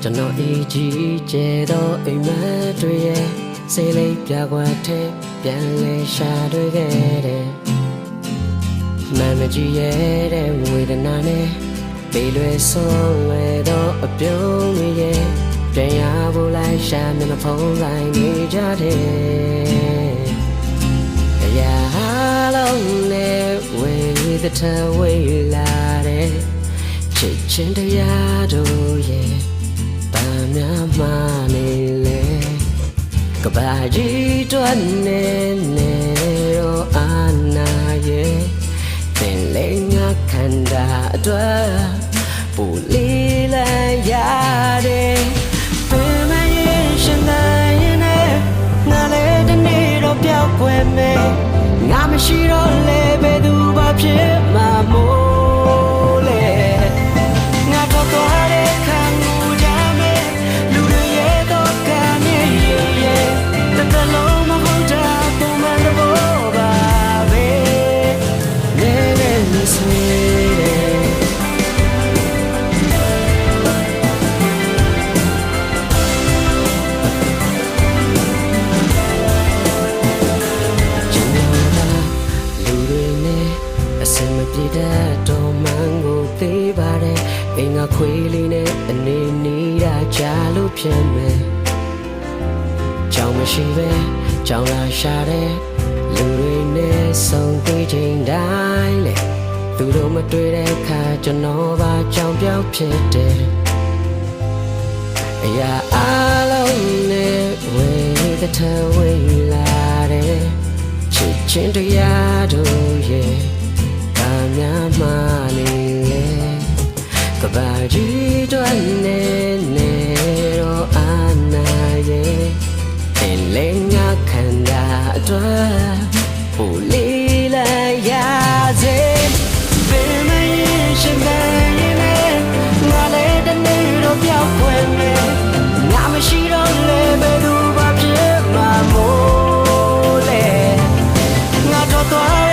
ကျွန်တော်အကြီးကျယ်သောအိမ်မက်တွေရဲ့စိတ်လေးပြကွက်ထဲပြန်လဲရှာတွေ့ခဲ့တယ်မမကြီးရဲ့တဲ့ဝေဒနာနဲ့ပေးလွယ်ဆုံးလွယ်သောအပြုံးတွေရဲ့ပြန်ရဖို့လိုက်ရှာမျက်နှာဖုံးလိုက်နေကြတယ်အရာလုံးနဲ့ဝေသထဝေလာတဲ့ချစ်ချင်းတရားတို့ရဲ့တာများမှနေလေကဘာကြီးတွန်းနေနေတော့အာနာရဲ့သင်လေးငါခန္ဓာအတွက်ပူလီလန်ရတယ်ပင်မရင်ရှင်နိုင်နဲ့ငါလည်းတနေ့တော့ပြောက်ွယ်မယ်ငါမရှိတော့လေဘယ်သူမှဖြစ်မှာမို့လေငါတော့သွားတဲ့ခံမှုကြမယ်လူတွေရဲ့တော့ကံရဲ့ရဲ့တလုံးမဟုတ်တာပုံမှန်တော့ပါပဲနေနေဆွေပြည်တဲ့တော်မန်ကိုသိပါတယ်အင်္ဂါခွေးလေးနဲ့အနေနေတာကြားလို့ဖြစ်မယ်ကြောင်မရှိပဲကြောင်လာရှာတဲ့လူတွေနဲ့ဆုံးသေးချိန်တိုင်းလေသူတို့မတွေ့တဲ့အခါကျွန်တော်ပါကြောင်ပြောက်ဖြစ်တယ်အရာအလုံးနဲ့ဝေသထဝေလာတဲ့ချစ်ချင်းတရားတို့ရဲ့များမှနေလေကဘာကြီးတွန်းနေနေတော့အာနာရဲ့အင်းလေးငါခန္ဓာအတွက်ပူလီလာရစေဘယ်မရင်ရှင်တိုင်းနဲ့ငါလည်းတနေ့တော့ပြောက်ွယ်မယ်ငါမရှိတော့လေဘယ်သူမှဖြစ်မှာမို့လေငါတော့